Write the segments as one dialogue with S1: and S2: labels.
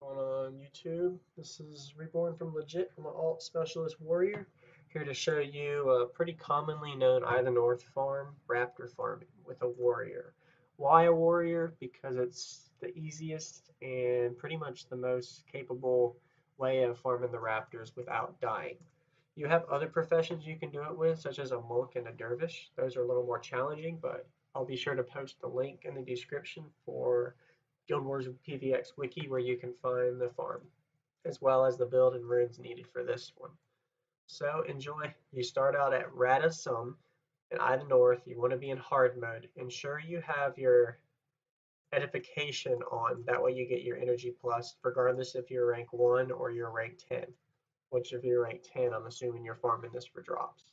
S1: On YouTube. This is Reborn from Legit. I'm an alt specialist warrior here to show you a pretty commonly known Eye North farm, Raptor farming with a warrior. Why a warrior? Because it's the easiest and pretty much the most capable way of farming the Raptors without dying. You have other professions you can do it with, such as a monk and a dervish. Those are a little more challenging, but I'll be sure to post the link in the description for Guild Wars PVX wiki where you can find the farm, as well as the build and runes needed for this one. So enjoy. You start out at Rata Sum in Ida North. You want to be in hard mode. Ensure you have your edification on. That way you get your energy plus, regardless if you're rank 1 or you're rank 10. Which if you're rank 10, I'm assuming you're farming this for drops.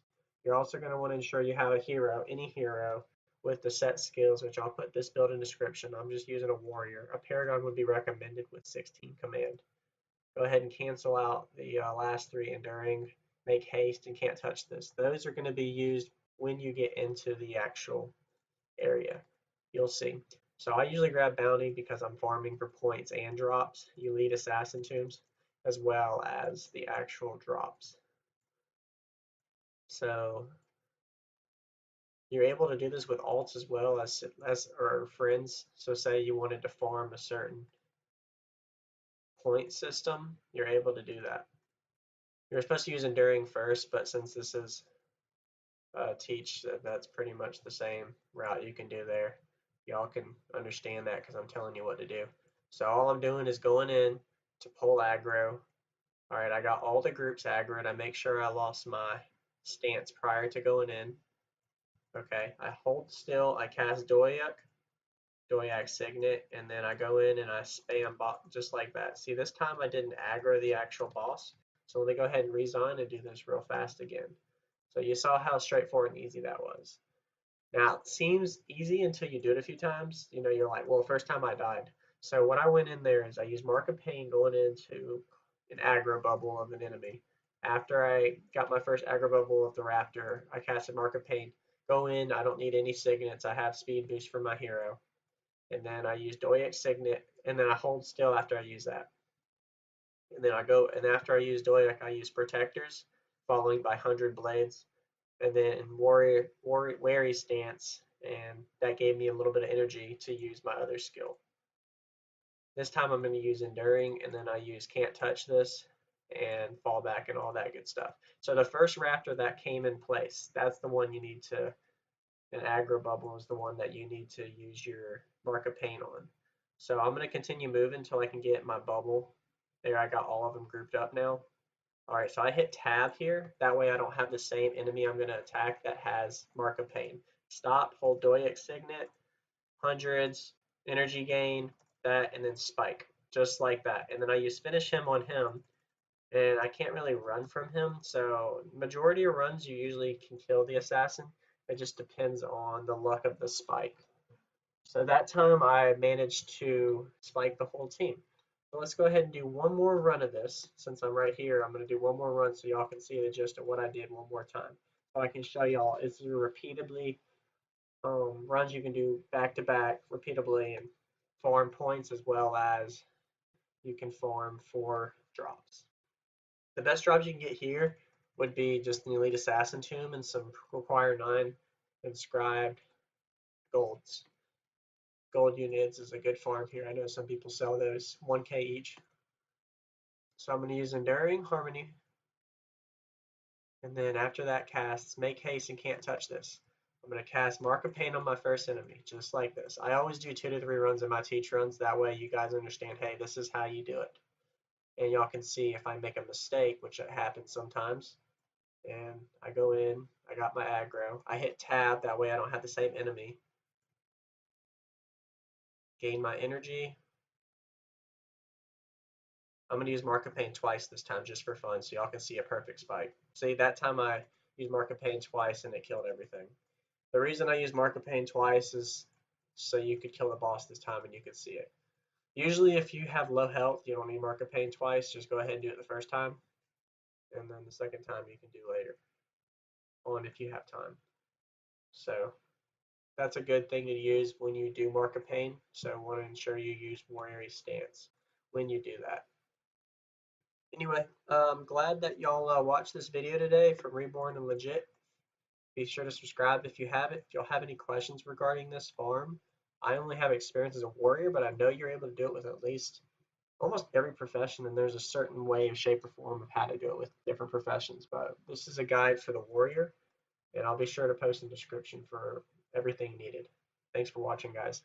S1: You're also going to want to ensure you have a hero, any hero, with the set skills, which I'll put this build in description. I'm just using a warrior. A paragon would be recommended with 16 command. Go ahead and cancel out the last 3 enduring, make haste, and can't touch this. Those are going to be used when you get into the actual area. You'll see. So I usually grab bounty because I'm farming for points and drops. You lead assassin tombs as well as the actual drops. So you're able to do this with alts as well as or friends. So say you wanted to farm a certain point system, you're able to do that. You're supposed to use enduring first, but since this is teach, that's pretty much the same route you can do there. Y'all can understand that because I'm telling you what to do. So all I'm doing is going in to pull aggro. All right, I got all the groups aggroed. I make sure I lost my stance prior to going in. Okay, I hold still, I cast Doyak Signet, and then I go in and I spam bot just like that. See, this time I didn't aggro the actual boss. So let me go ahead and resign and do this real fast again. So you saw how straightforward and easy that was. Now, it seems easy until you do it a few times. You know, you're like, well, first time I died. So what I went in there is I used Mark of Pain going into an aggro bubble of an enemy. After I got my first aggro bubble of the Raptor, I casted Mark of Pain. Go in, I don't need any signets. I have speed boost for my hero. And then I use Doyak Signet, and then I hold still after I use that. And then I go, and after I use Doyak, I use Protectors, following by 100 Blades and then wary stance, and that gave me a little bit of energy to use my other skill. This time I'm going to use enduring, and then I use can't touch this and fall back and all that good stuff. So the first raptor that came in place, that's the one you need to, an aggro bubble is the one that you need to use your mark of pain on. So I'm going to continue moving until I can get my bubble. There, I got all of them grouped up now. All right, so I hit tab here. That way I don't have the same enemy I'm going to attack that has Mark of Pain. Stop, hold Doyak Signet, hundreds, energy gain, that, and then spike. Just like that. And then I use finish him on him. And I can't really run from him. So majority of runs you usually can kill the assassin. It just depends on the luck of the spike. So that time I managed to spike the whole team. So let's go ahead and do one more run of this. Since I'm right here, I'm going to do one more run so y'all can see the gist of what I did one more time. So I can show y'all it's repeatedly runs you can do back to back repeatably and farm points as well as you can farm for drops. The best drops you can get here would be just an Elite Assassin Tomb and some Require 9 inscribed golds. Gold units is a good farm here. I know some people sell those 1k each. So I'm going to use Enduring, Harmony, and then after that casts Make Haste and Can't Touch This. I'm going to cast Mark of Pain on my first enemy, just like this. I always do 2 to 3 runs in my teach runs. That way you guys understand, hey, this is how you do it. And y'all can see if I make a mistake, which happens sometimes. And I go in, I got my aggro. I hit tab, that way I don't have the same enemy. Gain my energy. I'm going to use Mark of Pain twice this time just for fun so y'all can see a perfect spike. See, that time I used Mark of Pain twice and it killed everything. The reason I used Mark of Pain twice is so you could kill the boss this time and you could see it. Usually if you have low health, you don't need Mark of Pain twice. Just go ahead and do it the first time. And then the second time you can do later on if you have time. So that's a good thing to use when you do Mark of Pain. So I want to ensure you use Warrior Stance. when you do that. Anyway, I'm glad that y'all watched this video today from Reborn and Legit. Be sure to subscribe if you haven't. If y'all have any questions regarding this farm, I only have experience as a warrior, but I know you're able to do it with at least almost every profession, and there's a certain way, shape, or form of how to do it with different professions. But this is a guide for the warrior, and I'll be sure to post in the description for everything needed. Thanks for watching, guys.